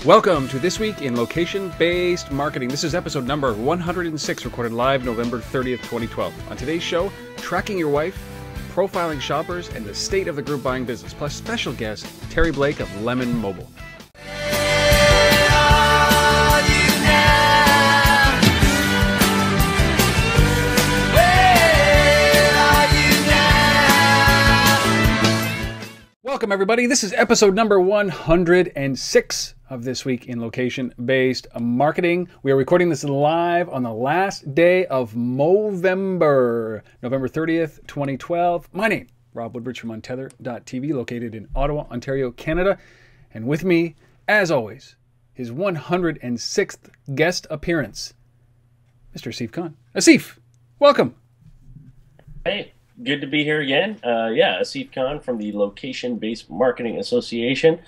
Welcome to This Week in Location-Based Marketing. This is episode number 106, recorded live November 30th, 2012. On today's show, tracking your wife, profiling shoppers, and the state of the group buying business, plus special guest Terry Blake of Lemon Mobile. Welcome, everybody. This is episode number 106 of This Week in Location-Based Marketing. We are recording this live on the last day of Movember, November 30th, 2012. My name, Rob Woodbridge from Untethered.tv, located in Ottawa, Ontario, Canada. And with me, as always, his 106th guest appearance, Mr. Asif Khan. Asif, welcome. Hey. Good to be here again. Asif Khan from the Location-Based Marketing Association.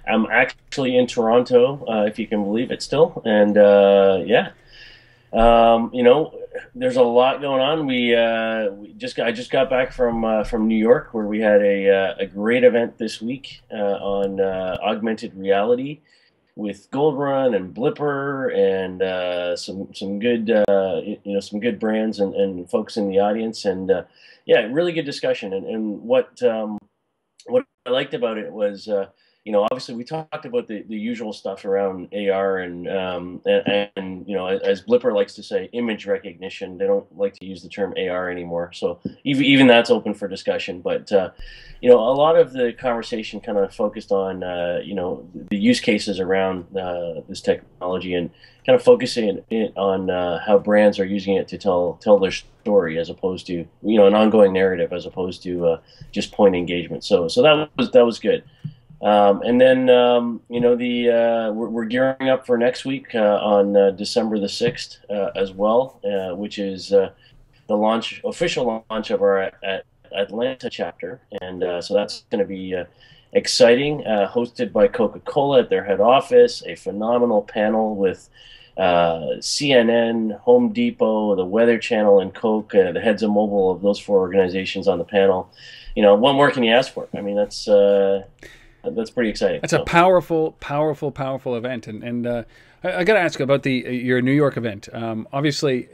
I'm actually in Toronto, if you can believe it still. And there's a lot going on. I just got back from New York, where we had a great event this week on augmented reality with Gold Run and Blipper and some good brands and folks in the audience, and really good discussion. And what I liked about it was obviously we talked about the usual stuff around AR and as Blipper likes to say, image recognition. They don't like to use the term AR anymore, so even that's open for discussion. But a lot of the conversation kind of focused on the use cases around this technology, and kind of focusing on how brands are using it to tell their story, as opposed to an ongoing narrative, as opposed to just point engagement. So that was good. And then we're gearing up for next week on December the 6th as well, which is the official launch of our Atlanta chapter, and so that's going to be exciting. Hosted by Coca-Cola at their head office, a phenomenal panel with CNN, Home Depot, the Weather Channel, and Coke, the heads of mobile of those four organizations on the panel. What more can you ask for? I mean, that's pretty exciting. That's a powerful event, and I got to ask about your New York event. Obviously,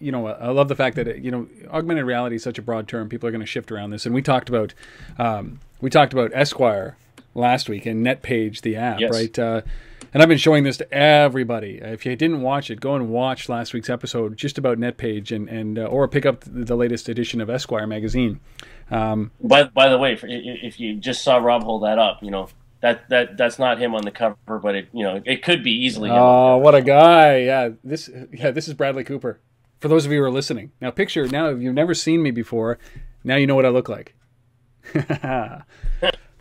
I love the fact that augmented reality is such a broad term. People are going to shift around this, and we talked about Esquire last week and NetPage, the app, yes. Right? And I've been showing this to everybody. If you didn't watch it, go and watch last week's episode just about NetPage, and or pick up the latest edition of Esquire magazine. By the way, if you just saw Rob hold that up, that's not him on the cover, but it could be easily. Oh, what a guy! Yeah, this is Bradley Cooper. For those of you who are listening, now if you've never seen me before, now you know what I look like.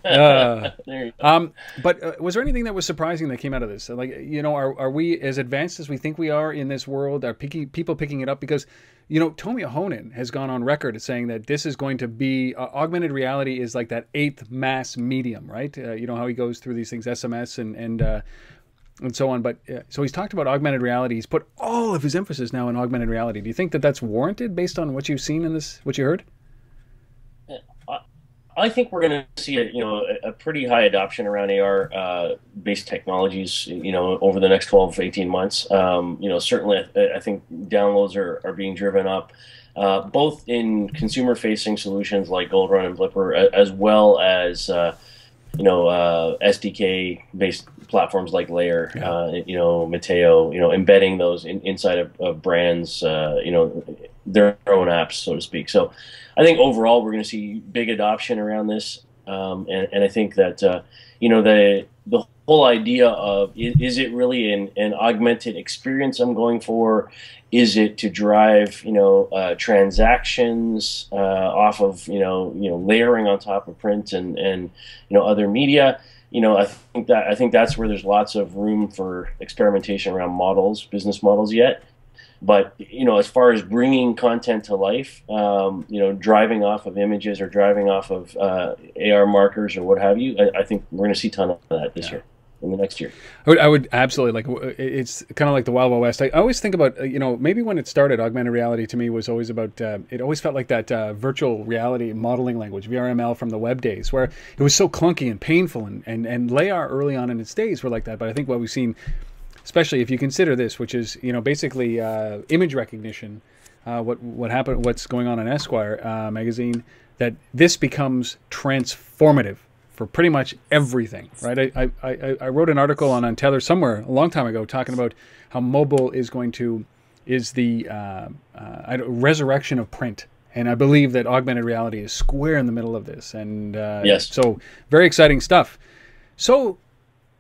There you go. But was there anything that was surprising that came out of this? Like, are we as advanced as we think we are in this world? Are people picking it up? Because, Tomio Honen has gone on record as saying that this is going to be, augmented reality is like that eighth mass medium, right? How he goes through these things, SMS and so on. But so he's talked about augmented reality. He's put all of his emphasis now on augmented reality. Do you think that that's warranted based on what you've seen in this, what you heard? I think we're going to see a pretty high adoption around AR-based technologies, over the next 12 to 18 months. Certainly I think downloads are being driven up, both in consumer-facing solutions like Gold Run and Blipper, as well as SDK-based platforms like Layer, Mateo, embedding those inside of brands, their own apps, so to speak. So I think overall we're going to see big adoption around this, and I think that the whole idea of is it really an augmented experience I'm going for? Is it to drive transactions off of layering on top of print and other media? I think that's where there's lots of room for experimentation around business models yet. But as far as bringing content to life, driving off of images or driving off of AR markers or what have you, I think we're going to see a ton of that this year. in the next year. I would absolutely, like, it's kind of like the Wild Wild West. I always think about, maybe when it started, augmented reality to me was always about, it always felt like that virtual reality modeling language, VRML from the web days, where it was so clunky and painful, and LAR early on in its days were like that. But I think what we've seen, especially if you consider this, which is, basically image recognition, what's going on in Esquire magazine, that this becomes transformative for pretty much everything, right? I wrote an article on Untitled somewhere a long time ago talking about how mobile is the resurrection of print, and I believe that augmented reality is square in the middle of this. And yes, so very exciting stuff. So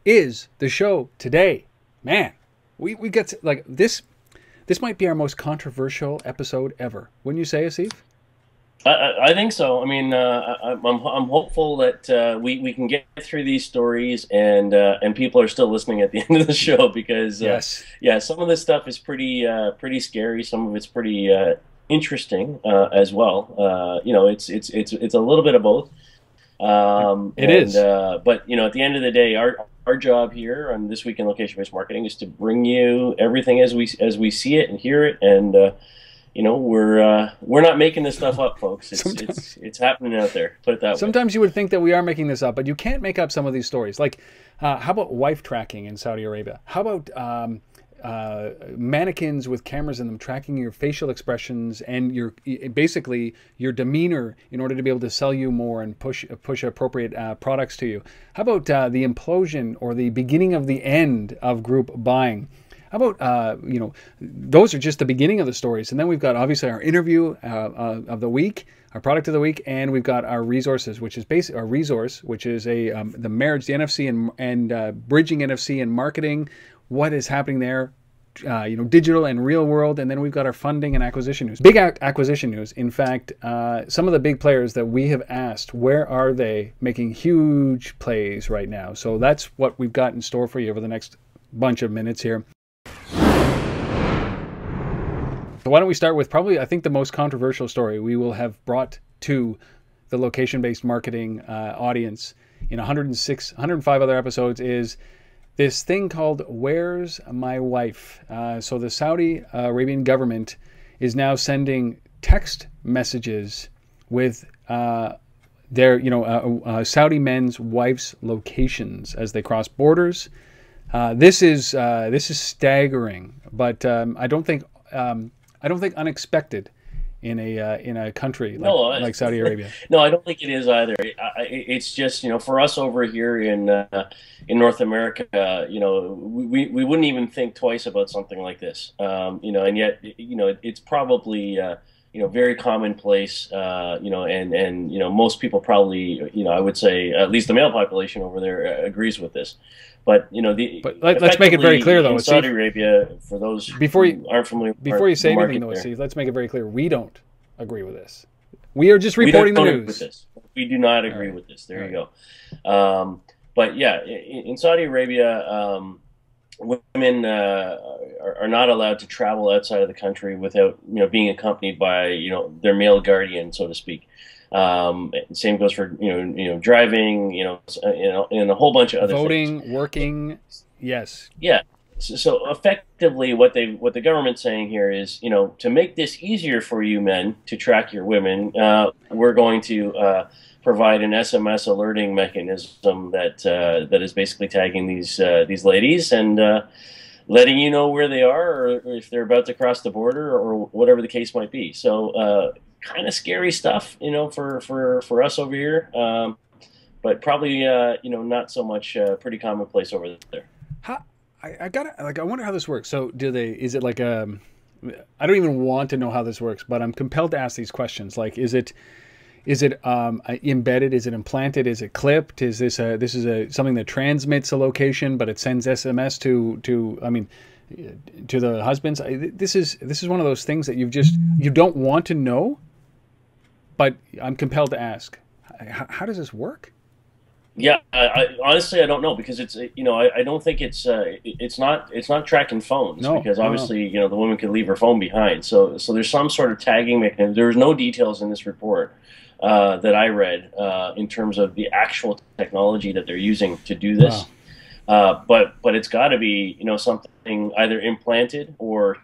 is the show today, man? We get to, like this. This might be our most controversial episode ever. Wouldn't you say, Asif? I think so. I mean, I'm hopeful that we can get through these stories and people are still listening at the end of the show, because yes, yeah, some of this stuff is pretty scary. Some of it's pretty interesting as well. It's a little bit of both. It is. But at the end of the day, our job here on This Week in Location-Based Marketing is to bring you everything as we see it and hear it, and we're not making this stuff up, folks. It's happening out there. Put it that way. Sometimes you would think that we are making this up, but you can't make up some of these stories. Like, how about wife tracking in Saudi Arabia? How about mannequins with cameras in them tracking your facial expressions and basically your demeanor in order to be able to sell you more and push appropriate products to you? How about the implosion or the beginning of the end of group buying? How about, those are just the beginning of the stories. And then we've got, obviously, our interview of the week, our product of the week, and we've got our resources, which is our resource, which is the marriage, the NFC and bridging NFC and marketing, what is happening there, digital and real world. And then we've got our funding and acquisition news. Big acquisition news. In fact, some of the big players that we have asked, where are they making huge plays right now? So that's what we've got in store for you over the next bunch of minutes here. So why don't we start with probably, I think, the most controversial story we will have brought to the location-based marketing audience in 105 other episodes, is this thing called Where's My Wife? So the Saudi Arabian government is now sending text messages with their, Saudi men's wives' locations as they cross borders. This is staggering, but I don't think unexpected in a country like Saudi Arabia. No, I don't think it is either. It's just, for us over here in North America, we wouldn't even think twice about something like this. And yet, it's probably very commonplace. And most people probably, I would say, at least the male population over there agrees with this. But let's make it very clear, though. In Saudi Arabia, for those who aren't familiar, before you say anything, though, Steve, let's make it very clear: we don't agree with this. We are just reporting the news. With this. We do not agree with this. There you go. But yeah, in Saudi Arabia, women are not allowed to travel outside of the country without being accompanied by their male guardian, so to speak. Same goes for driving, and a whole bunch of other voting, things. Working, yes, yeah. So effectively, what the government's saying here is, to make this easier for you men to track your women, we're going to provide an SMS alerting mechanism that is basically tagging these ladies and letting you know where they are, or if they're about to cross the border, or whatever the case might be. So. Kind of scary stuff, for us over here, but probably not so much pretty commonplace over there. I wonder how this works. So is it like I don't even want to know how this works, but I'm compelled to ask these questions. Like, is it embedded? Is it implanted? Is it clipped? Is this something that transmits a location, but it sends SMS to the husbands? This is one of those things that you don't want to know, but I'm compelled to ask. How does this work? Yeah, honestly, I don't know, because it's I don't think it's not tracking phones, because obviously the woman could leave her phone behind. So there's some sort of tagging mechanism. There's no details in this report that I read in terms of the actual technology that they're using to do this. Wow. But it's got to be, something either implanted or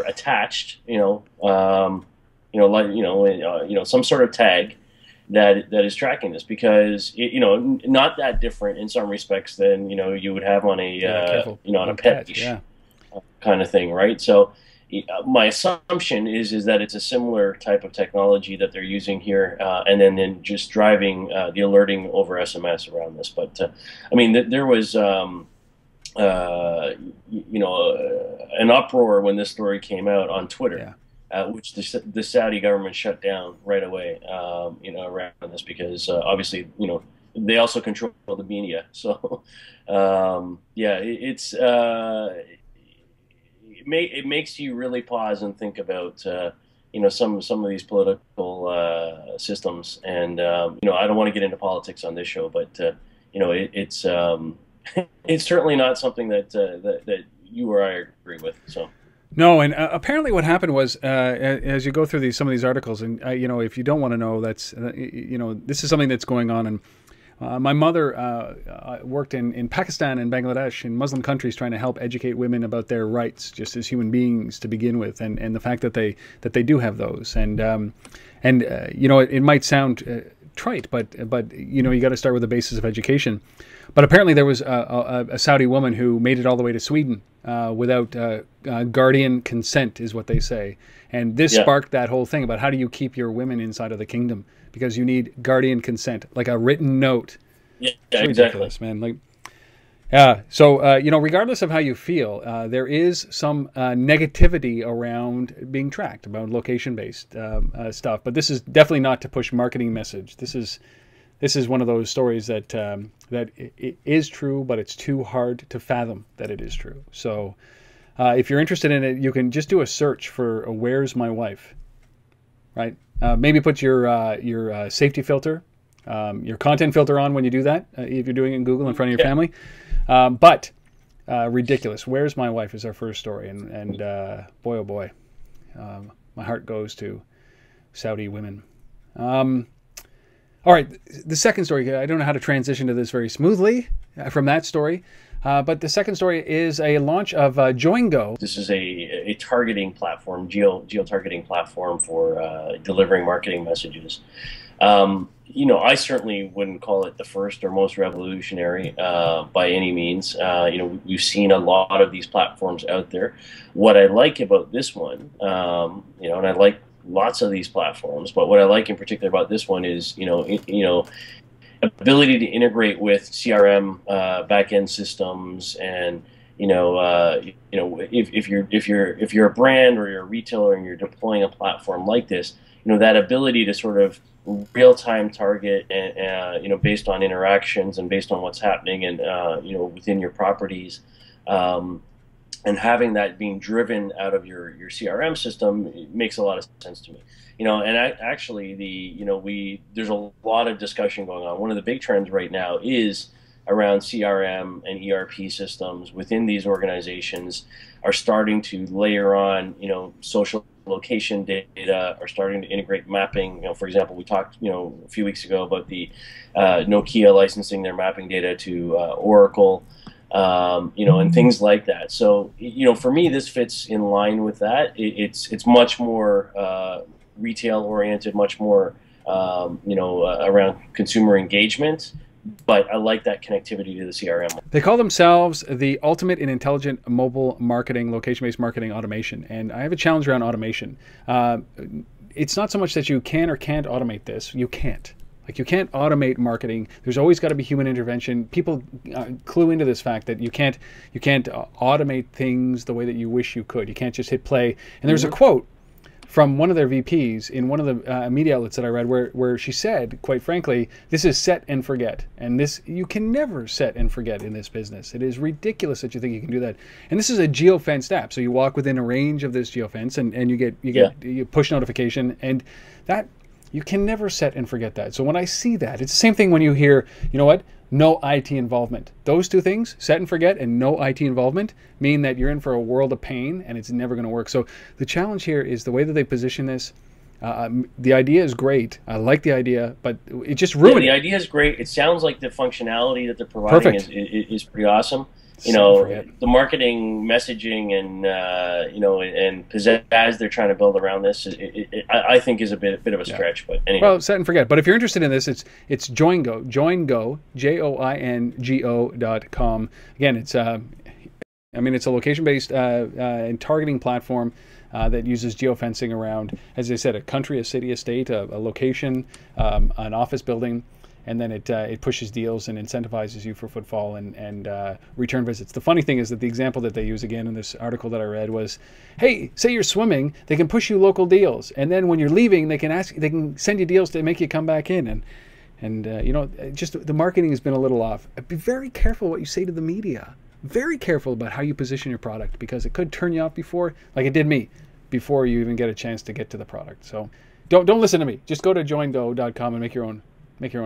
attached, some sort of tag that is tracking this, because not that different in some respects than you would have on a on a pet leash, kind of thing, right? So my assumption is that it's a similar type of technology that they're using here, and then just driving the alerting over SMS around this. But I mean, there was an uproar when this story came out on Twitter, which the Saudi government shut down right away, around this, because obviously, they also control the media. So it makes you really pause and think about some of these political systems. And I don't want to get into politics on this show, but it's it's certainly not something that you or I agree with. So. No, and apparently what happened was, as you go through some of these articles, and if you don't want to know, that's this is something that's going on. And my mother worked in Pakistan and Bangladesh, in Muslim countries, trying to help educate women about their rights, just as human beings to begin with, and the fact that they do have those. And it might sound trite, but you got to start with the basis of education. But apparently there was a Saudi woman who made it all the way to Sweden without guardian consent, is what they say. And this sparked that whole thing about how do you keep your women inside of the kingdom, because you need guardian consent, like a written note. Yeah, it's exactly, ridiculous, man. Like, so regardless of how you feel, there is some negativity around being tracked, about location-based stuff. But this is definitely not to push marketing message. This is one of those stories that it is true, but it's too hard to fathom that it is true. So if you're interested in it, you can just do a search for "Where's my wife?" Right? Maybe put your safety filter, your content filter on when you do that, if you're doing it in Google in front of your family. But ridiculous. "Where's my wife?" is our first story, and boy, oh boy, my heart goes to Saudi women. All right, the second story, I don't know how to transition to this very smoothly from that story, but the second story is a launch of Joingo. This is a targeting platform, geo-targeting platform for delivering marketing messages. I certainly wouldn't call it the first or most revolutionary by any means. We've seen a lot of these platforms out there. What I like about this one, and I like lots of these platforms, but what I like in particular about this one is, ability to integrate with CRM back-end systems, and if you're a brand or you're a retailer and you're deploying a platform like this, that ability to sort of real-time target and based on interactions and based on what's happening and within your properties. And having that being driven out of your CRM system, it makes a lot of sense to me. There's a lot of discussion going on. One of the big trends right now is around CRM and ERP systems within these organizations are starting to layer on, social location data, are starting to integrate mapping. For example, we talked, a few weeks ago about the Nokia licensing their mapping data to Oracle. And things like that. So, for me, this fits in line with that. It's much more retail oriented, much more, around consumer engagement. But I like that connectivity to the CRM. They call themselves the ultimate in intelligent mobile marketing, location-based marketing automation. And I have a challenge around automation. It's not so much that you can or can't automate this. You can't. Like, you can't automate marketing. There's always got to be human intervention. People clue into this fact that you can't automate things the way that you wish you could. You can't just hit play. And there's a quote from one of their VPs in one of the media outlets that I read where she said, quite frankly, this is set and forget. And this, you can never set and forget in this business. It is ridiculous that you think you can do that. And this is a geo-fenced app. So you walk within a range of this geo-fence and you push notification, and that, you can never set and forget that. So when I see that, it's the same thing when you hear, no IT involvement. Those two things, set and forget and no IT involvement, mean that you're in for a world of pain and it's never going to work. So the challenge here is the way that they position this The idea is great. I like the idea, but it just ruined the it. idea is great. It sounds like the functionality that they're providing is pretty awesome. You know, the marketing, messaging, and and pizzazz they're trying to build around this, I think, is a bit of a stretch. But anyway. Well, set and forget. But if you're interested in this, it's Joingo, Joingo.com. Again, it's it's a location-based and targeting platform that uses geofencing around, as I said, a country, a city, a state, a location, an office building. And then it pushes deals and incentivizes you for footfall and return visits. The funny thing is that the example that they use again in this article that I read was, hey, say you're swimming, they can push you local deals, and then when you're leaving, they can send you deals to make you come back in. And just the marketing has been a little off. Be very careful what you say to the media. Very careful about how you position your product, because it could turn you off before, like it did me, before you even get a chance to get to the product. So don't listen to me. Just go to joingo.com and make your own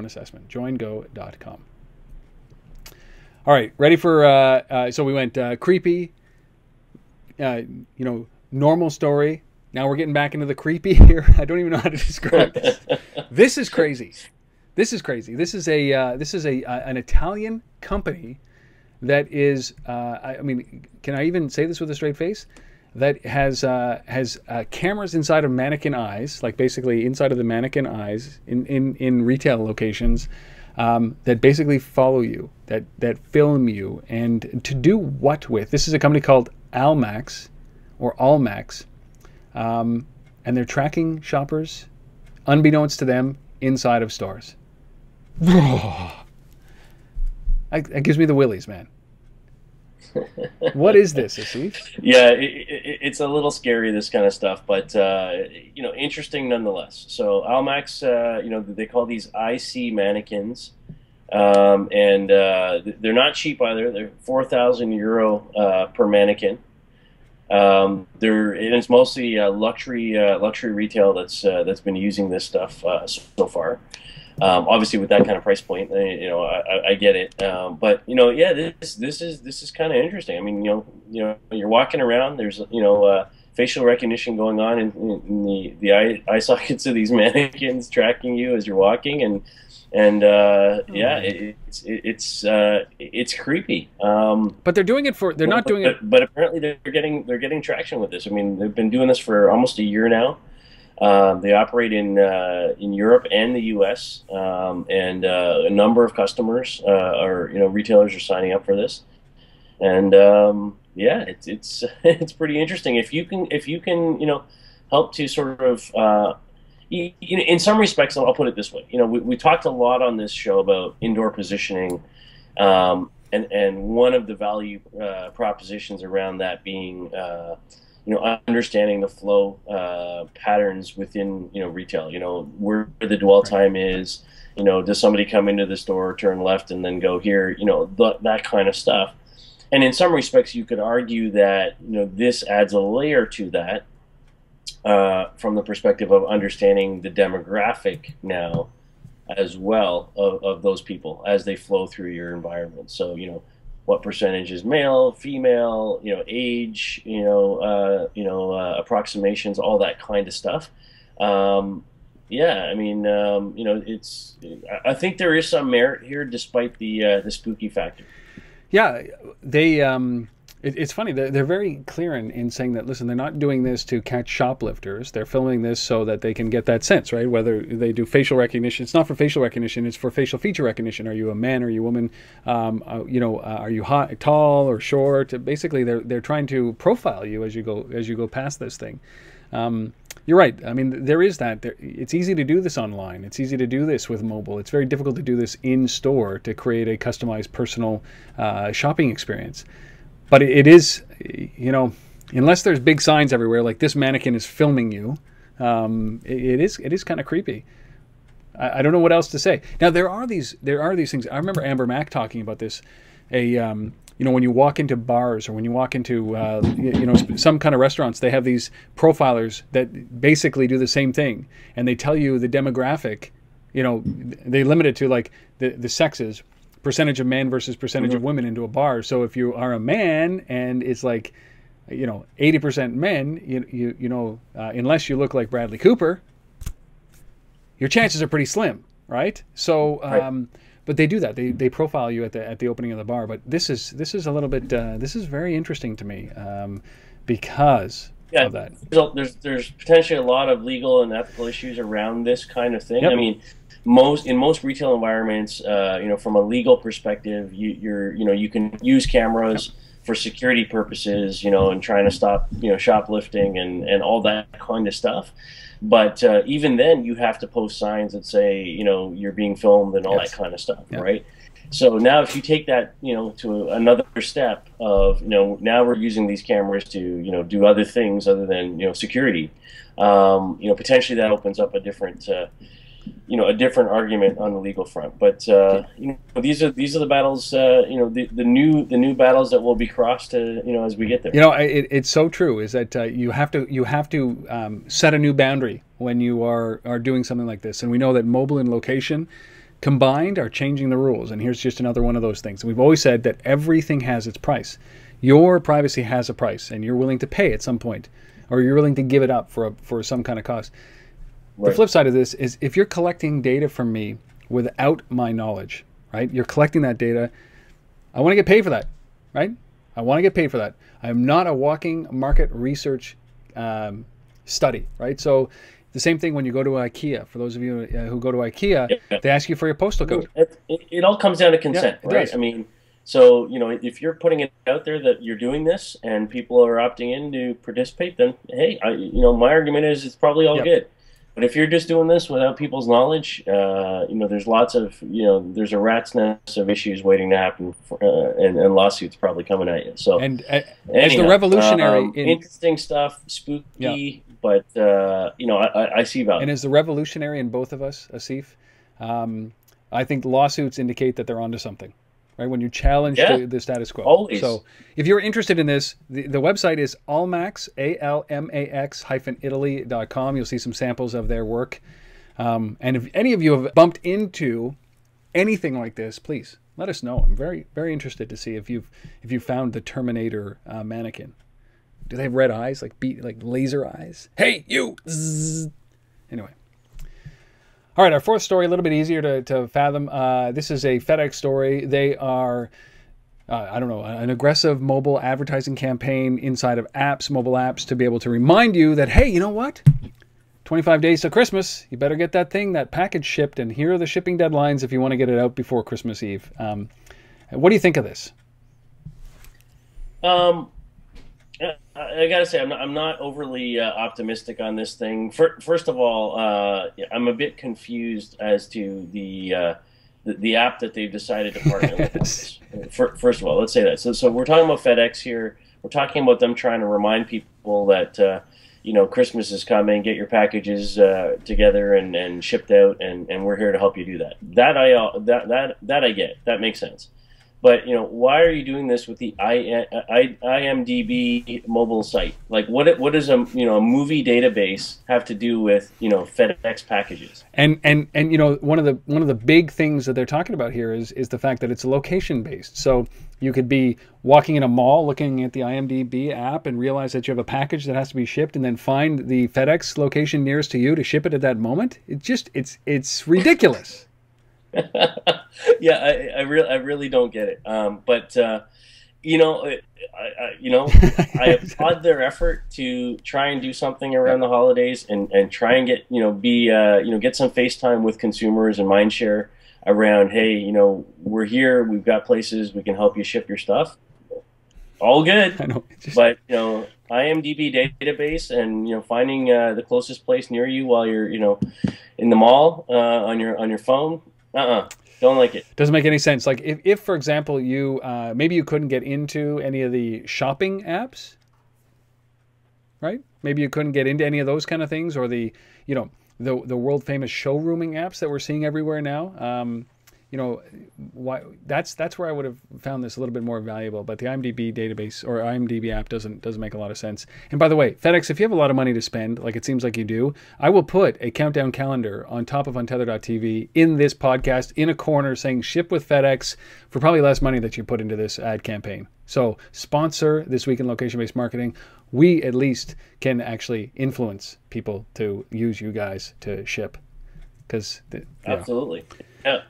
assessment. Joingo.com. All right, ready for so we went creepy, normal story. Now we're getting back into the creepy here. I don't even know how to describe this. This is crazy. This is an Italian company that is can I even say this with a straight face? That has cameras inside of mannequin eyes, like basically inside of the mannequin eyes in retail locations, that basically follow you, that film you, and to do what with? This is a company called Almax, and they're tracking shoppers, unbeknownst to them, inside of stores. That gives me the willies, man. What is this, Asif? Yeah, it's a little scary, this kind of stuff, but interesting nonetheless. So Almax, they call these IC mannequins, and they're not cheap either. They're €4,000 per mannequin. It's mostly luxury retail that's been using this stuff so far. Obviously, with that kind of price point, I get it. But this is kind of interesting. I mean, you're walking around. There's facial recognition going on in the eye sockets of these mannequins, tracking you as you're walking, and it's creepy. But they're doing it for. They're not doing it. But apparently they're getting traction with this. I mean, they've been doing this for almost a year now. They operate in Europe and the U.S. And a number of customers retailers are signing up for this, and it's pretty interesting. If you can help to sort of in some respects, I'll put it this way. We talked a lot on this show about indoor positioning, and one of the value propositions around that being understanding the flow patterns within retail. Where the dwell time is. Does somebody come into the store, turn left, and then go here? That kind of stuff. And in some respects, you could argue that this adds a layer to that from the perspective of understanding the demographic now as well of those people as they flow through your environment. So what percentage is male, female, age, approximations, all that kind of stuff. I think there is some merit here, despite the spooky factor. Yeah, it's funny. They're very clear in saying that, listen, they're not doing this to catch shoplifters. They're filming this so that they can get that sense, right? Whether they do facial recognition, it's not for facial recognition. It's for facial feature recognition. Are you a man? Are you a woman? Are you tall or short? Basically, they're trying to profile you as you go past this thing. You're right. I mean, there is that. It's easy to do this online. It's easy to do this with mobile. It's very difficult to do this in store to create a customized personal shopping experience. But it is, unless there's big signs everywhere, like this mannequin is filming you, it is kind of creepy. I don't know what else to say. Now there are these things. I remember Amber Mack talking about this. When you walk into bars or when you walk into some kind of restaurants, they have these profilers that basically do the same thing, and they tell you the demographic. They limit it to like the sexes. Percentage of men versus percentage of women into a bar. So if you are a man and it's like 80% men, unless you look like Bradley Cooper, your chances are pretty slim, right? So, but they do that. They profile you at the opening of the bar. But this is a little bit this is very interesting to me because of that. There's potentially a lot of legal and ethical issues around this kind of thing. Yep. I mean, in most retail environments, from a legal perspective, you can use cameras for security purposes, and trying to stop, shoplifting and all that kind of stuff. But even then, you have to post signs that say, you're being filmed and all that kind of stuff, right? So now if you take that, to another step of, now we're using these cameras to, do other things other than, security, potentially that opens up a different, a different argument on the legal front. But, these are the battles, the new battles that will be crossed, as we get there. It's so true is that you have to set a new boundary when you are doing something like this. And we know that mobile and location combined are changing the rules, and here's just another one of those things. We've always said that everything has its price. Your privacy has a price, and you're willing to pay at some point, or you're willing to give it up for some kind of cost. Right. The flip side of this is if you're collecting data from me without my knowledge, right? You're collecting that data. I want to get paid for that, right? I want to get paid for that. I'm not a walking market research study, right? So the same thing when you go to IKEA. For those of you who go to IKEA, they ask you for your postal code. It all comes down to consent, right? Does. I mean, so, if you're putting it out there that you're doing this and people are opting in to participate, then, hey, my argument is it's probably all good. But if you're just doing this without people's knowledge, there's lots of, there's a rat's nest of issues waiting to happen, and lawsuits probably coming at you. So, as the revolutionary, interesting stuff, spooky, but I see value. And as the revolutionary in both of us, Asif, I think lawsuits indicate that they're onto something. Right, when you challenge the status quo. Always. So if you're interested in this, the website is Almax, ALMAX-Italy.com. You'll see some samples of their work. And if any of you have bumped into anything like this, please let us know. I'm very, very interested to see if you've found the Terminator mannequin. Do they have red eyes, like laser eyes? Hey, you! Zzz. Anyway. All right, our fourth story, a little bit easier to fathom. This is a FedEx story. They are, an aggressive mobile advertising campaign inside of apps, mobile apps, to be able to remind you that, hey, you know what? 25 days to Christmas. You better get that package shipped, and here are the shipping deadlines if you want to get it out before Christmas Eve. What do you think of this? I gotta say, I'm not overly optimistic on this thing. First of all, I'm a bit confused as to the app that they've decided to partner with. First of all, let's say that. So we're talking about FedEx here. We're talking about them trying to remind people that Christmas is coming. Get your packages together and shipped out, and we're here to help you do that. That I get. That makes sense. But why are you doing this with the IMDb mobile site? Like, what does a movie database have to do with FedEx packages? And one of the big things that they're talking about here is the fact that it's location based. So you could be walking in a mall, looking at the IMDb app, and realize that you have a package that has to be shipped, and then find the FedEx location nearest to you to ship it at that moment. It's ridiculous. Yeah, I really don't get it. But I applaud their effort to try and do something around the holidays and try and get get some FaceTime with consumers and mindshare around, hey, we're here, we've got places, we can help you ship your stuff. All good. I know. But IMDb database and finding the closest place near you while you're in the mall on your phone. Don't like it. Doesn't make any sense. Like if for example, you maybe you couldn't get into any of the shopping apps, right? Maybe you couldn't get into any of those kind of things, or the world famous showrooming apps that we're seeing everywhere now. Why that's where I would have found this a little bit more valuable. But the IMDb database or IMDb app doesn't make a lot of sense. And by the way, FedEx, if you have a lot of money to spend, like it seems like you do, I will put a countdown calendar on top of Untether.tv in this podcast in a corner saying ship with FedEx for probably less money that you put into this ad campaign. So sponsor This Week in Location-Based Marketing. We at least can actually influence people to use you guys to ship. because Absolutely. Yeah.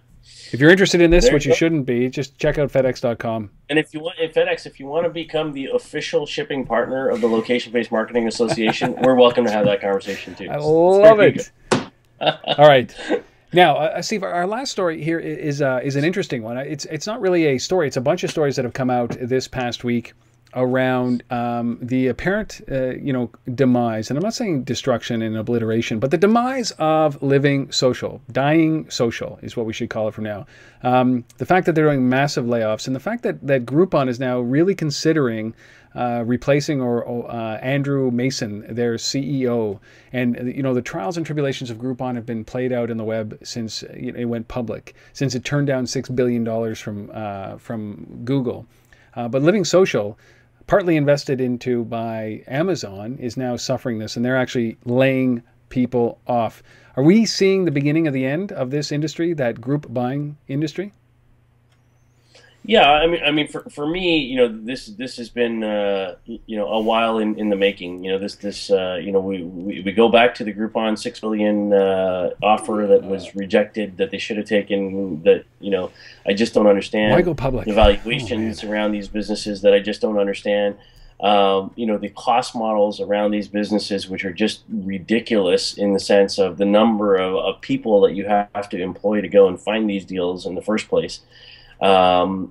If you're interested in this, There which you you go. shouldn't be, just check out FedEx.com. And if you want, at FedEx, if you want to become the official shipping partner of the Location-Based Marketing Association, we're welcome to have that conversation too. I So love there you it. All right. Now, Steve, our last story here is an interesting one. It's not really a story. It's a bunch of stories that have come out this past week around the apparent, demise, and I'm not saying destruction and obliteration, but the demise of Living Social. Dying Social is what we should call it from now. The fact that they're doing massive layoffs, and the fact that Groupon is now really considering replacing Andrew Mason, their CEO. And the trials and tribulations of Groupon have been played out in the web since it went public, since it turned down $6 billion from Google. But Living Social, partly invested into by Amazon, is now suffering this, and they're actually laying people off. Are we seeing the beginning of the end of this industry, that group buying industry? Yeah, I mean, for me, this has been, a while in the making. We go back to the Groupon 6 billion offer that was rejected, that they should have taken. That I just don't understand. Why go public? The valuations around these businesses that I just don't understand. The cost models around these businesses, which are just ridiculous in the sense of the number of people that you have to employ to go and find these deals in the first place. And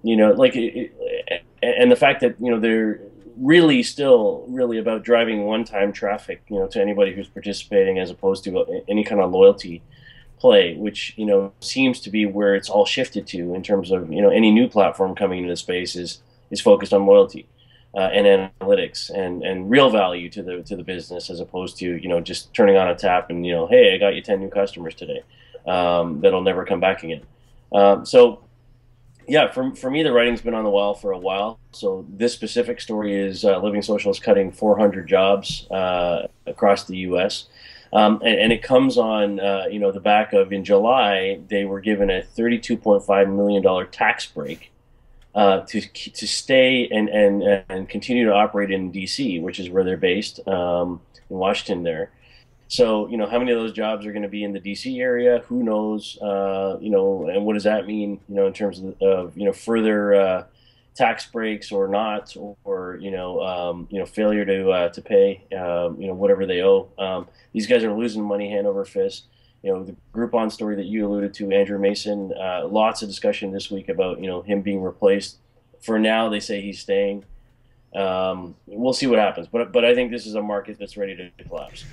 the fact that they're really still really about driving one-time traffic to anybody who's participating, as opposed to any kind of loyalty play, which seems to be where it's all shifted to in terms of any new platform coming into the space is focused on loyalty and analytics and real value to the business, as opposed to just turning on a tap and hey, I got you 10 new customers today that'll never come back again. Yeah, for me, the writing's been on the wall for a while. So this specific story is Living Social is cutting 400 jobs across the U.S. And it comes on the back of, in July, they were given a $32.5 million tax break to stay and continue to operate in D.C., which is where they're based, in Washington there. So, how many of those jobs are going to be in the DC area? Who knows? And what does that mean, in terms of further tax breaks or not, or failure to pay, whatever they owe. These guys are losing money hand over fist. The Groupon story that you alluded to, Andrew Mason, lots of discussion this week about, him being replaced. For now, they say he's staying. We'll see what happens. But I think this is a market that's ready to collapse.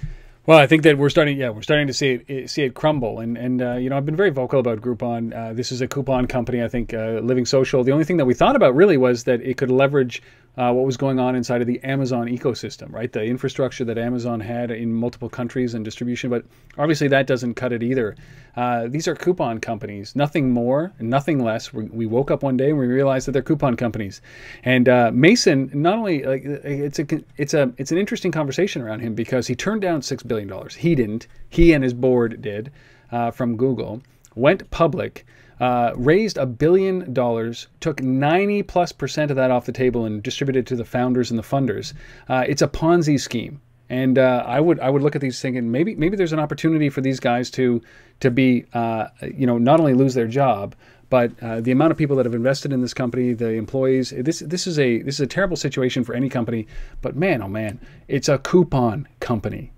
Well, I think that we're starting to see it crumble, and I've been very vocal about Groupon. This is a coupon company. I think Living Social. The only thing that we thought about really was that it could leverage what was going on inside of the Amazon ecosystem, right? The infrastructure that Amazon had in multiple countries and distribution, but obviously that doesn't cut it either. These are coupon companies, nothing more, nothing less. We woke up one day and we realized that they're coupon companies. And Mason, not only it's an interesting conversation around him, because he turned down $6 billion. He didn't. He and his board did from Google. Went public. Raised $1 billion, took 90+% of that off the table and distributed to the founders and the funders. It's a Ponzi scheme, and I would look at these thinking maybe there's an opportunity for these guys to be not only lose their job, but the amount of people that have invested in this company, the employees. This is a terrible situation for any company. But man, oh man, it's a coupon company.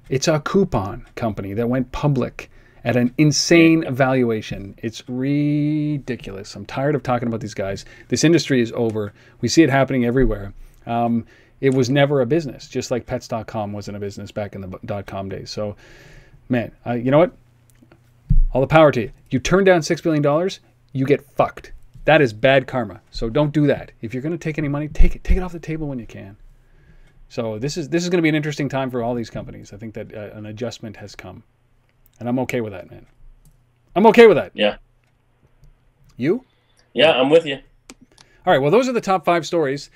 It's a coupon company that went public at an insane valuation. It's ridiculous. I'm tired of talking about these guys. This industry is over. We see it happening everywhere. It was never a business, just like Pets.com wasn't a business back in the .com days. So, man, you know what? All the power to you. You turn down $6 billion, you get fucked. That is bad karma. So don't do that. If you're going to take any money, take it off the table when you can. So this is going to be an interesting time for all these companies. I think that an adjustment has come. And I'm okay with that, man. I'm okay with that. Yeah. You? Yeah, I'm with you. All right. Well, those are the top 5 stories.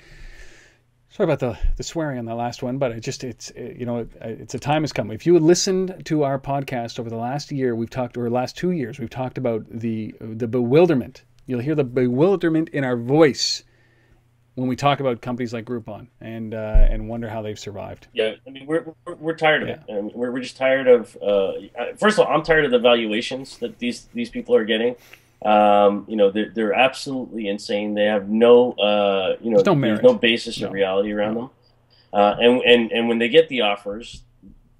Sorry about the swearing on the last one, but it's a time has come. If you listened to our podcast over the last year, last 2 years, we've talked about the bewilderment. You'll hear the bewilderment in our voice when we talk about companies like Groupon and wonder how they've survived. Yeah, I mean, we're tired of it. And we're just tired of. First of all, I'm tired of the valuations that these people are getting. You know, they're absolutely insane. They have no, you know, there's no basis of reality around them. And when they get the offers,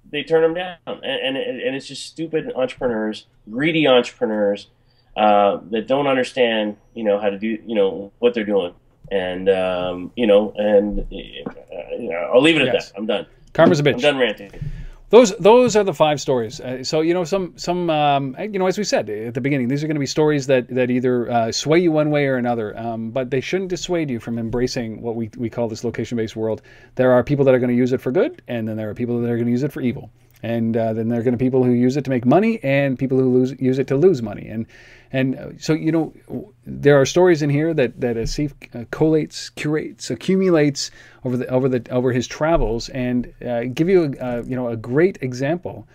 they turn them down. And it's just stupid entrepreneurs, greedy entrepreneurs that don't understand, you know, how to do, you know, what they're doing. And you know, and I'll leave it at that. I'm done. Karma's a bitch. I'm done ranting. Those are the 5 stories. So you know, some you know, as we said at the beginning, these are going to be stories that either sway you one way or another. But they shouldn't dissuade you from embracing what we call this location-based world. There are people that are going to use it for good, and then there are people that are going to use it for evil. And then there are going to be people who use it to make money, and people who use it to lose money. And so, you know, there are stories in here that Asif collates, curates, accumulates over his travels, and give you you know, great examples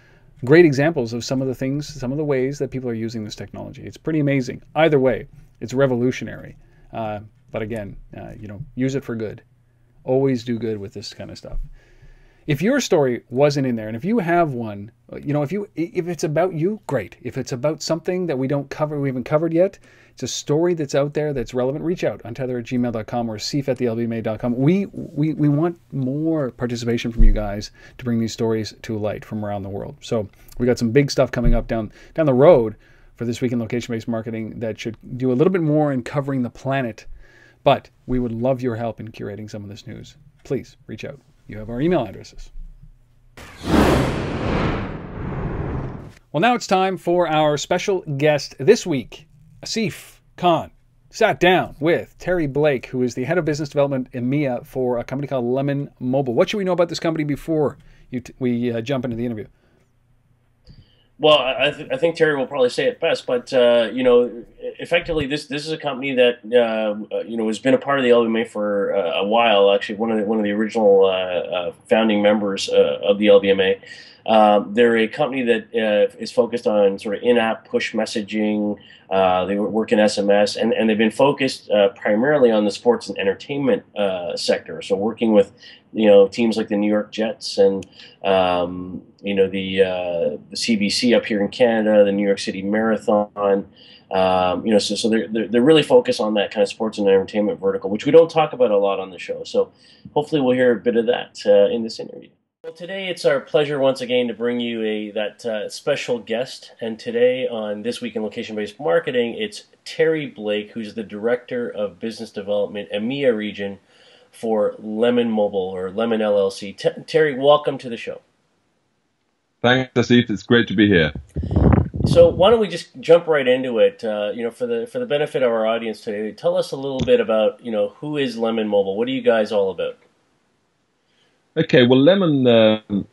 of some of the things, some of the ways that people are using this technology. It's pretty amazing. Either way, it's revolutionary. But again, you know, use it for good. Always do good with this kind of stuff. If your story wasn't in there, and if you have one, you know, if it's about you, great. If it's about something that we haven't covered yet, it's a story that's out there that's relevant, reach out, untether@gmail.com or sif@LBMA.com. We want more participation from you guys to bring these stories to light from around the world. So we got some big stuff coming up down the road for This Week in Location-Based Marketing that should do a little bit more in covering the planet. But we would love your help in curating some of this news. Please reach out. You have our email addresses. Well, now it's time for our special guest this week. Asif Khan sat down with Terry Blake, who is the head of business development EMEA for a company called Lemon Mobile. What should we know about this company before we jump into the interview? Well, I think Terry will probably say it best, but you know, effectively, this is a company that you know, has been a part of the LBMA for a while. Actually, one of the original founding members of the LBMA. They're a company that is focused on sort of in-app push messaging. They work in SMS, and they've been focused primarily on the sports and entertainment sector. So working with, you know, teams like the New York Jets and you know, the CBC up here in Canada, the New York City Marathon. You know, so they're really focused on that kind of sports and entertainment vertical, which we don't talk about a lot on the show. So hopefully we'll hear a bit of that in this interview. Well, today it's our pleasure once again to bring you that special guest. And today on This Week in Location-Based Marketing, it's Terry Blake, who's the Director of Business Development EMEA region for Lemon Mobile, or Lemon LLC. Terry, welcome to the show. Thanks, Asif. It's great to be here. So why don't we just jump right into it? You know, for the benefit of our audience today, tell us a little bit about, you know, who is Lemon Mobile? What are you guys all about? Okay, well, Lemon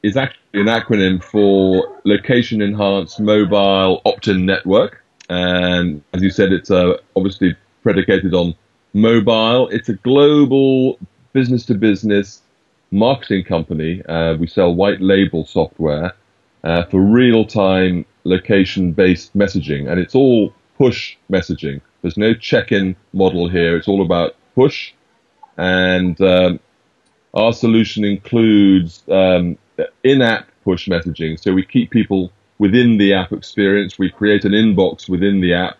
is actually an acronym for Location Enhanced Mobile Opt-in Network. And as you said, it's obviously predicated on mobile. It's a global business-to-business marketing company. We sell white label software for real-time location-based messaging. And it's all push messaging. There's no check-in model here. It's all about push. And our solution includes in-app push messaging. So we keep people within the app experience. We create an inbox within the app.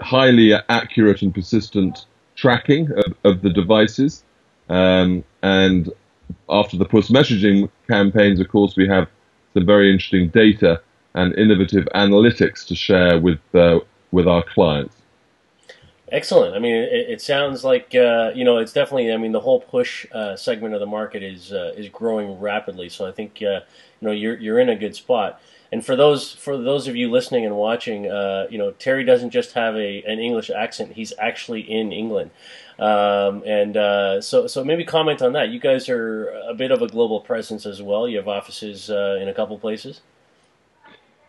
Highly accurate and persistent tracking of the devices. And after the push messaging campaigns, of course, we have some very interesting data and innovative analytics to share with our clients. Excellent. I mean, it sounds like you know, it's definitely. I mean, the whole push segment of the market is growing rapidly. So I think you know, you're in a good spot. And for those of you listening and watching, you know, Terry doesn't just have an English accent; he's actually in England. So maybe comment on that. You guys are a bit of a global presence as well. You have offices in a couple places.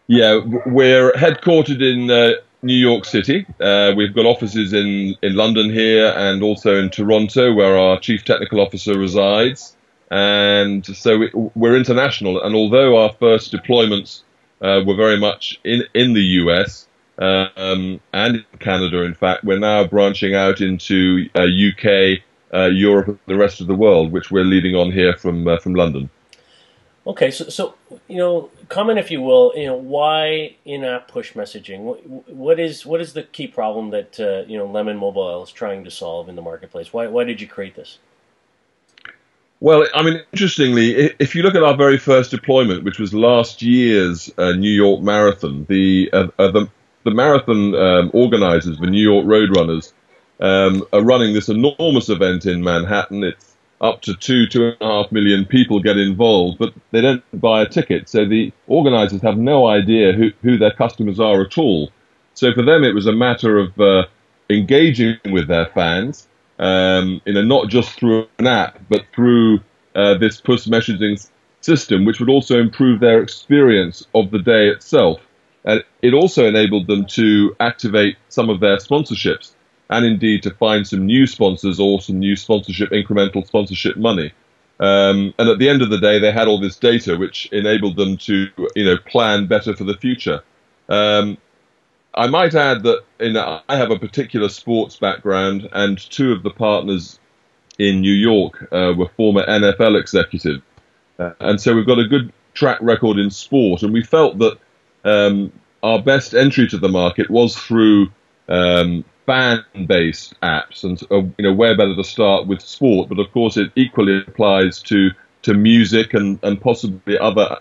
Yeah, we're headquartered in New York City. We've got offices in London here and also in Toronto, where our Chief Technical Officer resides. And so we're international. And although our first deployments were very much in the US, and in Canada, in fact. We're now branching out into UK, Europe, and the rest of the world, which we're leading on here from London. Okay, so comment if you will, why in-app push messaging? What is the key problem that Lemon Mobile is trying to solve in the marketplace? Why did you create this? Well, I mean, interestingly, if you look at our very first deployment, which was last year's New York Marathon, the marathon organizers, the New York Roadrunners, are running this enormous event in Manhattan. It's up to 2.5 million people get involved, but they don't buy a ticket. So the organizers have no idea who their customers are at all. So for them, it was a matter of engaging with their fans, not just through an app, but through this push messaging system, which would also improve their experience of the day itself. And it also enabled them to activate some of their sponsorships, and indeed to find some new sponsors or some new sponsorship, incremental sponsorship money. And at the end of the day, they had all this data which enabled them to, plan better for the future. I might add that I have a particular sports background, and two of the partners in New York were former NFL executives. And so we've got a good track record in sport, and we felt that our best entry to the market was through fan-based apps, and way better to start with sport, but of course it equally applies to music and possibly other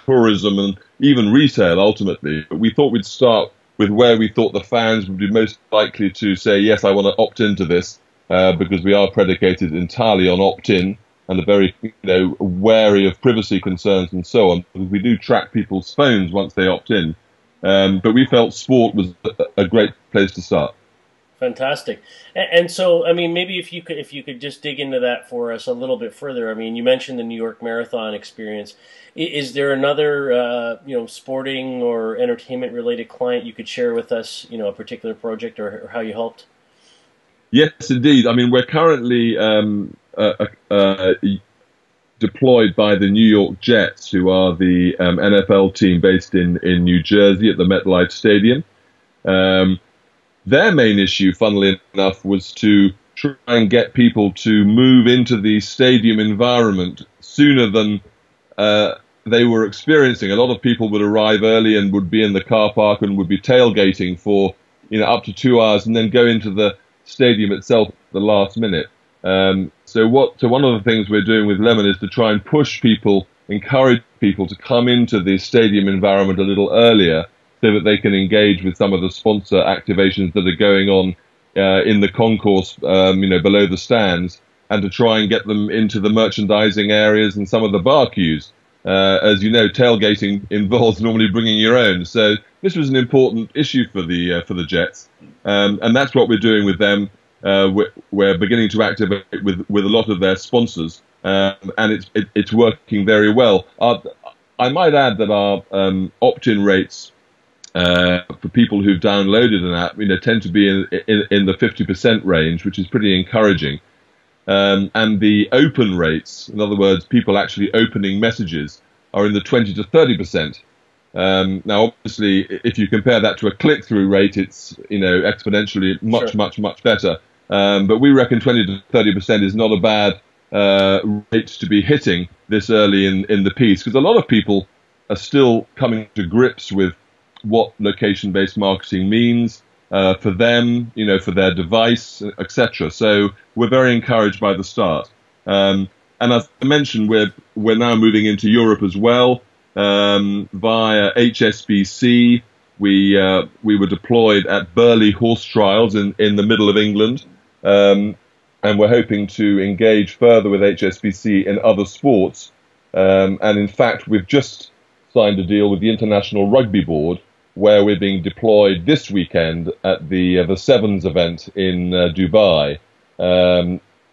tourism and even retail ultimately. But we thought we'd start with where we thought the fans would be most likely to say, yes, I want to opt into this, because we are predicated entirely on opt-in and are very wary of privacy concerns and so on, because we do track people's phones once they opt in. But we felt sport was a great place to start. Fantastic. And so, I mean, maybe if you could just dig into that for us a little bit further. I mean, you mentioned the New York Marathon experience. Is there another, sporting or entertainment related client you could share with us, a particular project or how you helped? Yes, indeed. I mean, we're currently deployed by the New York Jets, who are the NFL team based in New Jersey at the MetLife Stadium. Their main issue, funnily enough, was to try and get people to move into the stadium environment sooner than they were experiencing. A lot of people would arrive early and would be in the car park and would be tailgating for up to 2 hours and then go into the stadium itself at the last minute. So one of the things we're doing with Lemon is to try and push people, encourage people to come into the stadium environment a little earlier, so that they can engage with some of the sponsor activations that are going on in the concourse, below the stands, and to try and get them into the merchandising areas and some of the bar queues. As you know, tailgating involves normally bringing your own, so this was an important issue for the Jets, and that's what we're doing with them. We're beginning to activate with a lot of their sponsors, and it's working very well. I might add that our opt-in rates for people who've downloaded an app, tend to be in the 50% range, which is pretty encouraging. And the open rates, in other words, people actually opening messages, are in the 20 to 30%. Now, obviously, if you compare that to a click-through rate, it's exponentially much better. But we reckon 20 to 30% is not a bad rate to be hitting this early in the piece, because a lot of people are still coming to grips with what location-based marketing means for them, for their device, etc. So we're very encouraged by the start. And as I mentioned, we're now moving into Europe as well via HSBC. We were deployed at Burley Horse Trials in the middle of England, and we're hoping to engage further with HSBC in other sports. And in fact, we've just signed a deal with the International Rugby Board, where we're being deployed this weekend at the Sevens event in Dubai.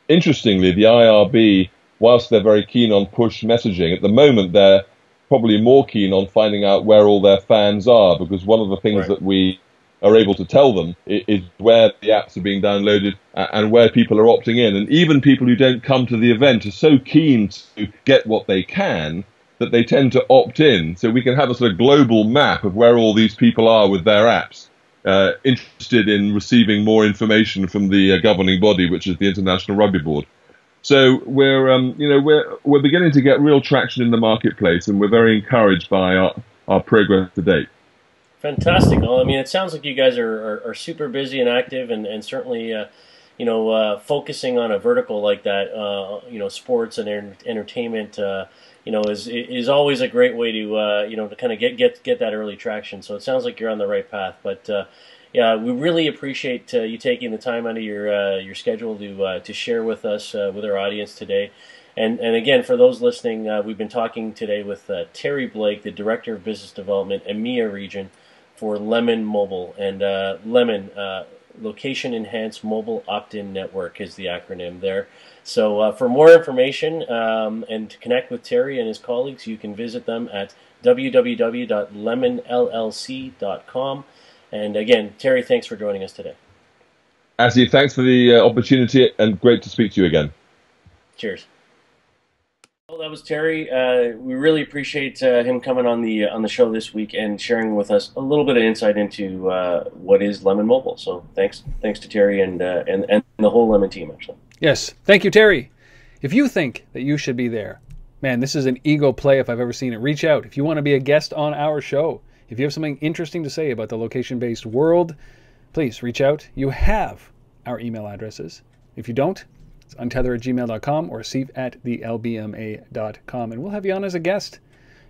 Interestingly, the IRB, whilst they're very keen on push messaging, at the moment they're probably more keen on finding out where all their fans are, because one of the things that we are able to tell them is where the apps are being downloaded and where people are opting in. And even people who don't come to the event are so keen to get what they can that they tend to opt in. So we can have a sort of global map of where all these people are with their apps. interested in receiving more information from the governing body, which is the International Rugby Board. So we're beginning to get real traction in the marketplace, and we're very encouraged by our progress to date. Fantastic. Well, I mean, it sounds like you guys are super busy and active, and certainly, focusing on a vertical like that, sports and entertainment, is always a great way to, to kind of get that early traction. So it sounds like you're on the right path. But yeah, we really appreciate you taking the time out of your schedule to share with us, with our audience today. And again, for those listening, we've been talking today with Terry Blake, the Director of Business Development, EMEA region for Lemon Mobile. And Lemon, Location Enhanced Mobile Opt-in Network is the acronym there. So for more information and to connect with Terry and his colleagues, you can visit them at www.lemonllc.com. And again, Terry, thanks for joining us today. Ashley, thanks for the opportunity, and great to speak to you again. Cheers. Well, that was Terry. We really appreciate him coming on the show this week and sharing with us a little bit of insight into what is Lemon Mobile. So thanks to Terry and the whole Lemon team, actually. Yes, thank you, Terry. If you think that you should be there, man, this is an ego play if I've ever seen it. Reach out if you want to be a guest on our show. If you have something interesting to say about the location-based world, please reach out. You have our email addresses. If you don't, it's untether@gmail.com or steve@thelbma.com, and we'll have you on as a guest.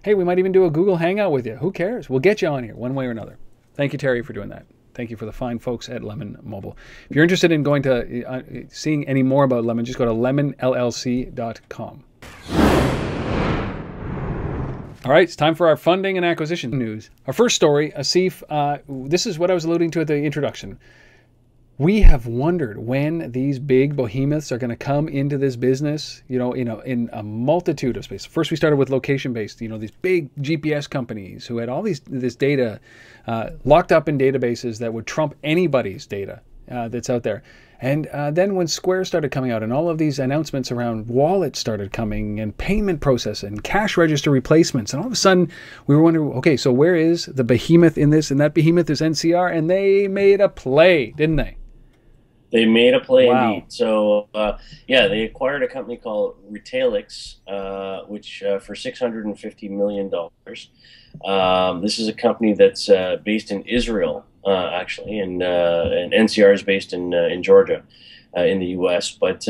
Hey, we might even do a Google Hangout with you. Who cares? We'll get you on here one way or another. Thank you, Terry, for doing that. Thank you for the fine folks at Lemon Mobile. If you're interested in going to seeing any more about Lemon, just go to lemonllc.com. All right, it's time for our funding and acquisition news. Our first story, Asif, this is what I was alluding to at the introduction. We have wondered when these big behemoths are going to come into this business, in a multitude of spaces. First, we started with location-based, these big GPS companies who had all this data locked up in databases that would trump anybody's data that's out there. And then when Square started coming out and all of these announcements around wallets started coming and payment process and cash register replacements, and all of a sudden we were wondering, okay, so where is the behemoth in this? And that behemoth is NCR, and they made a play, didn't they? They made a play indeed. So, they acquired a company called Retalix, which for $650 million. This is a company that's based in Israel, actually, and NCR is based in Georgia, in the U.S. But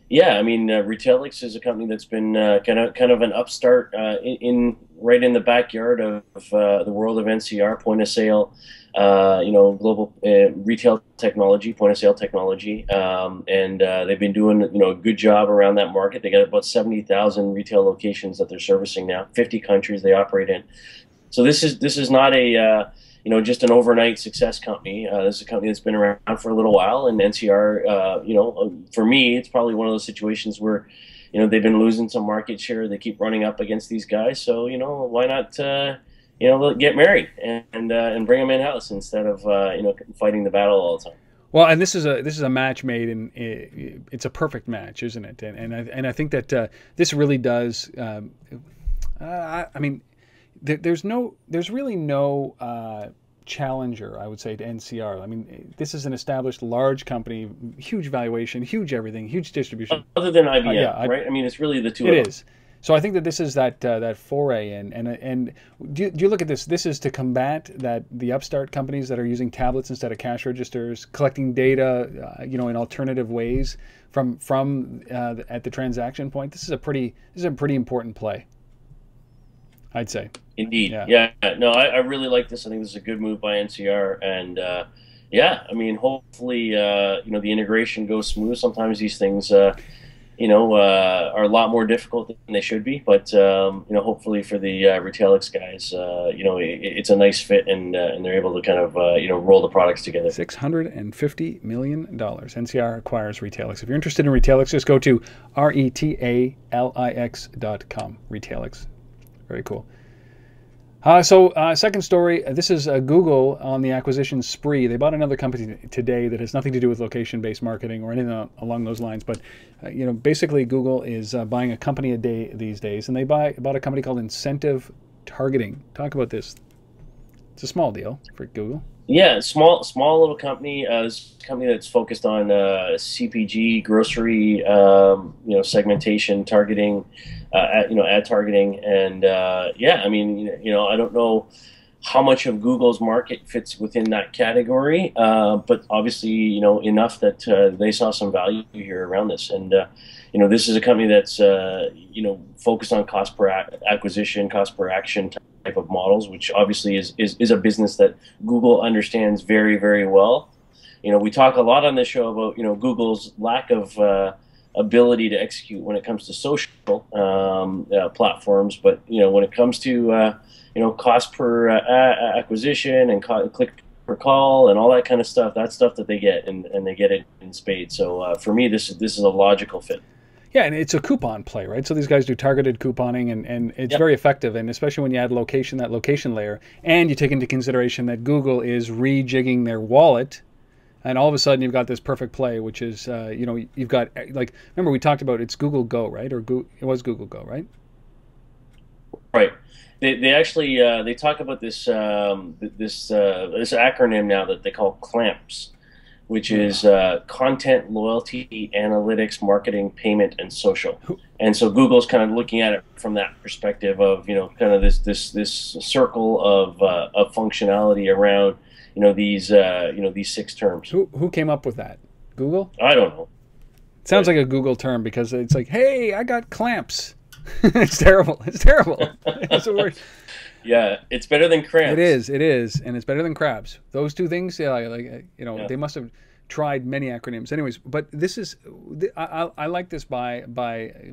Retalix is a company that's been kind of an upstart right in the backyard of the world of NCR, point of sale. Global retail technology, point of sale technology, and they've been doing a good job around that market. They got about 70,000 retail locations that they're servicing now, 50 countries they operate in. So this is not a just an overnight success company. This is a company that's been around for a little while, and NCR, for me, it's probably one of those situations where they've been losing some market share. They keep running up against these guys, so why not? Get married and bring them in house instead of fighting the battle all the time. Well, and this is a match made, and it's a perfect match, isn't it? And I think that this really does. There's really no challenger, I would say, to NCR. I mean, this is an established large company, huge valuation, huge everything, huge distribution. Other than IBM, right? I mean, it's really the two. It is. So I think that this is that foray, and do you look at this? This is to combat the upstart companies that are using tablets instead of cash registers, collecting data, in alternative ways from at the transaction point. This is a pretty important play, I'd say. Indeed, yeah. No, I really like this. I think this is a good move by NCR, and hopefully, the integration goes smooth. Sometimes these things. Are a lot more difficult than they should be. But, hopefully for the Retalix guys, it's a nice fit and they're able to kind of, roll the products together. $650 million. NCR acquires Retalix. If you're interested in Retalix, just go to retalix.com. Retalix. Very cool. Second story, this is Google on the acquisition spree. They bought another company today that has nothing to do with location-based marketing or anything along those lines. But, basically Google is buying a company a day these days, and they bought a company called IncentiveTargeting. Talk about this. It's a small deal for Google. Yeah, small little company. This company that's focused on CPG, grocery, segmentation, targeting, ad targeting, and yeah, I mean, I don't know how much of Google's market fits within that category, but obviously, enough that they saw some value here around this, and this is a company that's focused on cost per acquisition, cost per action type of models, which obviously is a business that Google understands very, very well. We talk a lot on this show about Google's lack of ability to execute when it comes to social platforms, but when it comes to cost per acquisition and click per call and all that kind of stuff, that's stuff that they get, and they get it in spades. So for me, this is a logical fit. Yeah, and it's a coupon play, right? So these guys do targeted couponing, and it's very effective, and especially when you add location, that location layer, and you take into consideration that Google is rejigging their wallet, and all of a sudden you've got this perfect play, which is, you've got, like, remember we talked about it's Google Go, right? Or it was Google Go, right? Right. They actually they talk about this this acronym now that they call CLAMPS, which is content, loyalty, analytics, marketing, payment, and social. And so Google's kind of looking at it from that perspective of kind of this circle of functionality around these 6 terms. Who came up with that? Google? I don't know. It sounds like a Google term because it's like, hey, I got clamps. It's terrible. It's terrible. It's the worst. Yeah, it's better than cramps. It is, and it's better than crabs. Those two things, they must have tried many acronyms. Anyways, but this is, I like this by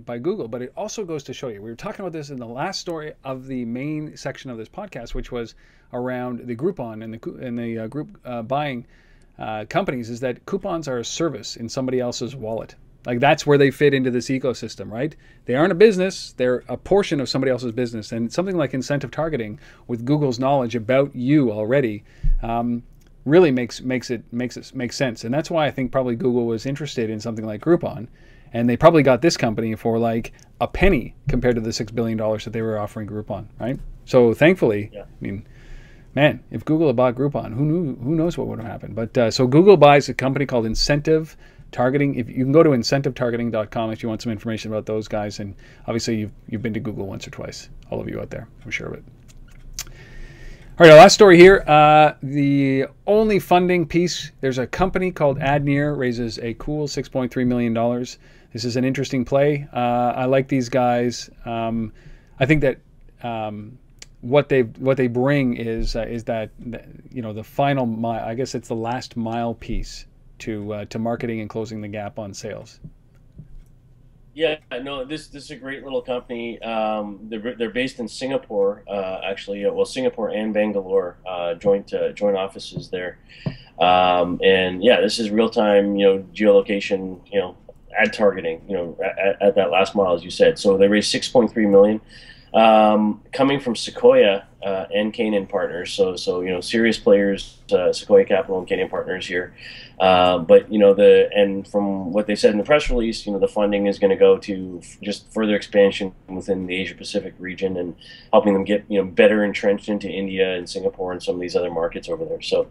Google, but it also goes to show you. We were talking about this in the last story of the main section of this podcast, which was around the Groupon and the group buying companies. Is that coupons are a service in somebody else's wallet. Like that's where they fit into this ecosystem, right? They aren't a business; they're a portion of somebody else's business. And something like incentive targeting, with Google's knowledge about you already, really makes sense. And that's why I think probably Google was interested in something like Groupon, and they probably got this company for like a penny compared to the $6 billion that they were offering Groupon, right? So thankfully, I mean, man, if Google had bought Groupon, who knows what would have happened? But so Google buys a company called IncentiveTargeting. If you can go to incentivetargeting.com if you want some information about those guys, and obviously you've been to Google once or twice, all of you out there, I'm sure of it. All right, our last story here. The only funding piece, there's a company called AdNear, raises a cool $6.3 million. This is an interesting play. I like these guys. I think that what they bring is that the final mile. I guess it's the last mile piece to marketing and closing the gap on sales. Yeah, no, this is a great little company. They're based in Singapore, actually. Well, Singapore and Bangalore, joint offices there. And yeah, this is real time, geolocation, ad targeting, at that last mile, as you said. So they raised 6.3 million, coming from Sequoia and Canaan Partners. So serious players, Sequoia Capital and Canaan Partners here. But and from what they said in the press release, the funding is going to go to just further expansion within the Asia Pacific region and helping them get better entrenched into India and Singapore and some of these other markets over there. So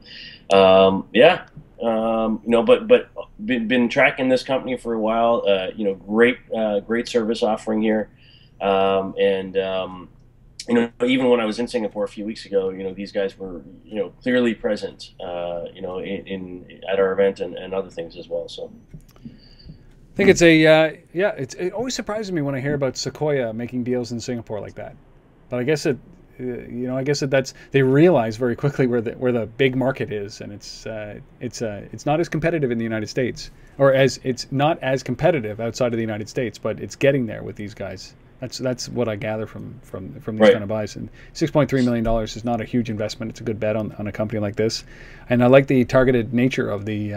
yeah. But been tracking this company for a while. Great service offering here, even when I was in Singapore a few weeks ago, these guys were clearly present, in at our event and other things as well. So I think it's it always surprises me when I hear about Sequoia making deals in Singapore like that, but I guess that's they realize very quickly where the big market is, and it's not as competitive in the United States, or it's not as competitive outside of the United States, but it's getting there with these guys. That's what I gather from these kind of buys. And $6.3 million is not a huge investment. It's a good bet on a company like this, and I like the targeted nature of the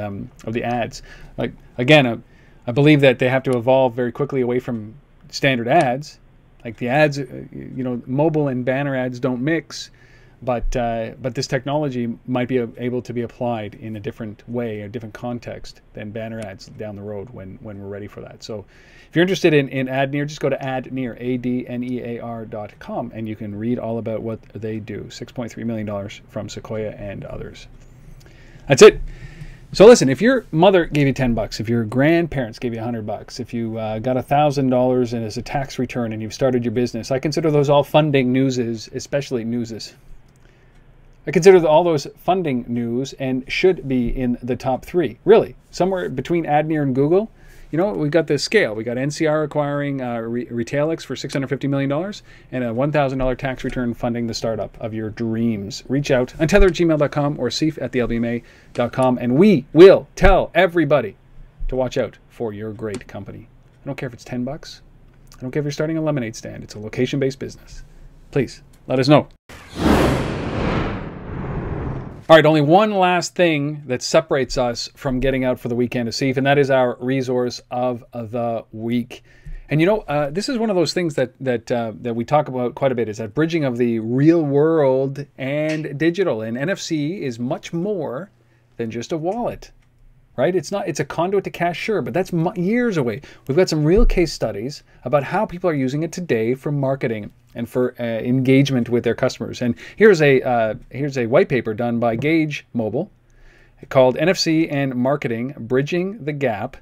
ads. Like again, I believe that they have to evolve very quickly away from standard ads. Like the ads, mobile and banner ads don't mix, but this technology might be able to be applied in a different way, a different context than banner ads down the road when we're ready for that. So if you're interested in AdNear, just go to AdNear, AdNear.com, and you can read all about what they do. $6.3 million from Sequoia and others. That's it. So listen, if your mother gave you $10, if your grandparents gave you $100, if you got $1,000 and as a tax return and you've started your business, I consider those all funding newses, especially newses. I consider all those funding news and should be in the top 3. Really, somewhere between AdNear and Google. You know, we got the scale. We got NCR acquiring Retalix for $650 million and a $1,000 tax return funding the startup of your dreams. Reach out, untethered@gmail.com or sif@LBMA.com, and we will tell everybody to watch out for your great company. I don't care if it's $10. I don't care if you're starting a lemonade stand. It's a location-based business. Please, let us know. All right, only one last thing that separates us from getting out for the weekend to Sif, and that is our resource of the week. And you know, this is one of those things that we talk about quite a bit, is that bridging of the real world and digital. And NFC is much more than just a wallet, right? It's a conduit to cash, sure, but that's years away. We've got some real case studies about how people are using it today for marketing and for engagement with their customers. And here's a white paper done by Gauge Mobile called NFC and Marketing, Bridging the Gap.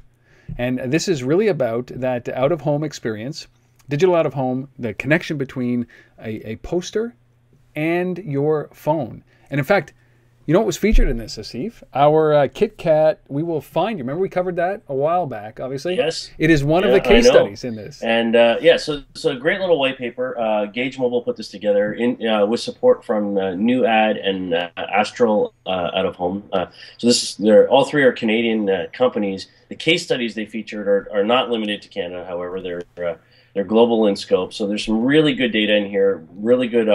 And this is really about that out-of-home experience, digital out-of-home, the connection between a poster and your phone. And in fact, you know what was featured in this, Asif? Our Kit Kat, we will find you. Remember we covered that a while back, obviously? Yes. It is one of the case studies in this. And yeah, so a great little white paper. Gauge Mobile put this together with support from New Ad and Astral Out of Home. So all 3 are Canadian companies. The case studies they featured are not limited to Canada, however, they're global in scope. So there's some really good data in here, really good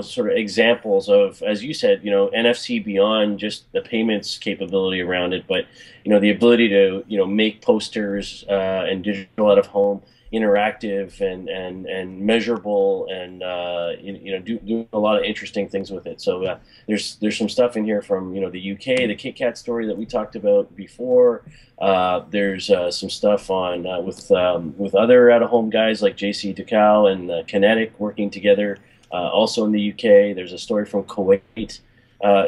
sort of examples of, as you said, NFC beyond just the payments capability around it, but, the ability to, make posters and digital out of home interactive and measurable and, do a lot of interesting things with it. So there's some stuff in here from, the UK, the Kit Kat story that we talked about before. There's some stuff on with other out of home guys like JC Ducal and Kinetic working together. Also in the UK, there's a story from Kuwait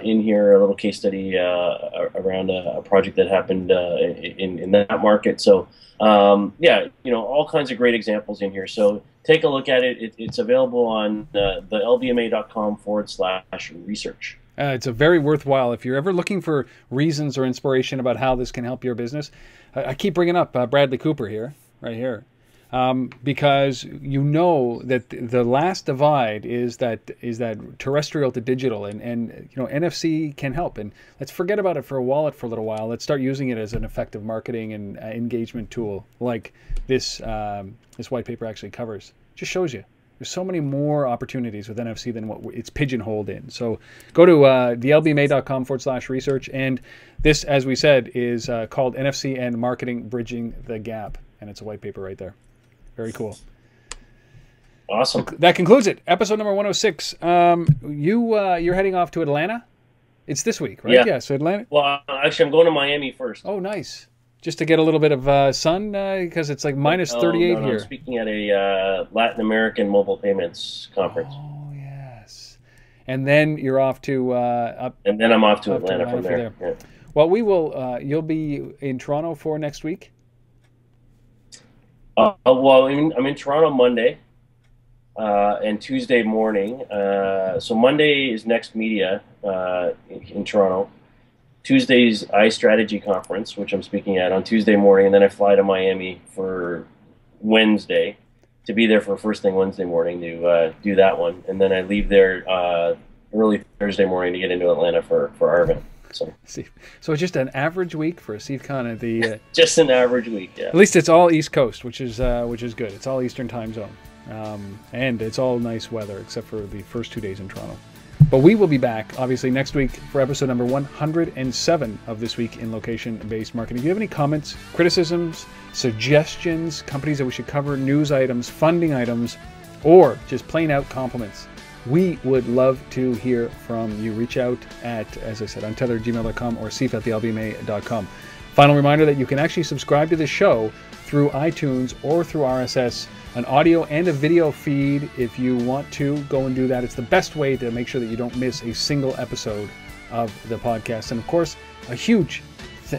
in here, a little case study around a project that happened in that market. So yeah, all kinds of great examples in here. So take a look at it. It's available on the LBMA.com/research. It's a very worthwhile. If you're ever looking for reasons or inspiration about how this can help your business, I keep bringing up Bradley Cooper here, right here. Because you know that the last divide is that terrestrial to digital, and NFC can help. And let's forget about it for a wallet for a little while. Let's start using it as an effective marketing and engagement tool, like this white paper actually covers. Just shows you there's so many more opportunities with NFC than what it's pigeonholed in. So go to the LBMA.com/research, and this, as we said, is called NFC and Marketing, Bridging the Gap, and it's a white paper right there. Very cool. Awesome. That concludes it. Episode number 106. You're heading off to Atlanta? It's this week, right? Yeah, so Atlanta. Well, actually, I'm going to Miami first. Oh, nice. Just to get a little bit of sun, because it's like minus 38 here. I'm speaking at a Latin American mobile payments conference. Oh, yes. And then you're off to... and then I'm off to Atlanta from there. Yeah. Well, we will... you'll be in Toronto for next week? Well, I'm in Toronto Monday and Tuesday morning. So Monday is Next Media in Toronto. Tuesday's iStrategy Conference, which I'm speaking at on Tuesday morning, and then I fly to Miami for Wednesday to be there for first thing Wednesday morning to do that one. And then I leave there early Thursday morning to get into Atlanta for our event. So just an average week for Steve Khan at the... just an average week, yeah. At least it's all East Coast, which is good. It's all Eastern time zone. And it's all nice weather, except for the first 2 days in Toronto. But we will be back, obviously, next week for episode number 107 of This Week in Location-Based Marketing. If you have any comments, criticisms, suggestions, companies that we should cover, news items, funding items, or just plain out compliments, We would love to hear from you. Reach out at, as I said, untitled@gmail.com or sif@LBMA.com. Final reminder that you can actually subscribe to the show through iTunes or through RSS, an audio and a video feed. If you want to, go and do that. It's the best way to make sure that you don't miss a single episode of the podcast. And of course, a huge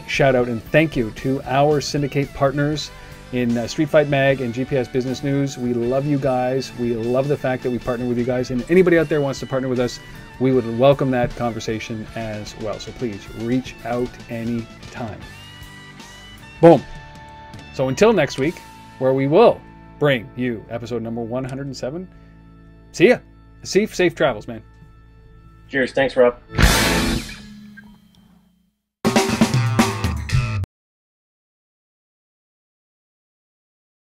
shout out and thank you to our syndicate partners in Street Fight Mag and GPS Business News. We love you guys. We love the fact that we partner with you guys. And anybody out there wants to partner with us, we would welcome that conversation as well. So please reach out anytime. Boom. So until next week, where we will bring you episode number 107. See ya. Safe travels, man. Cheers. Thanks, Rob.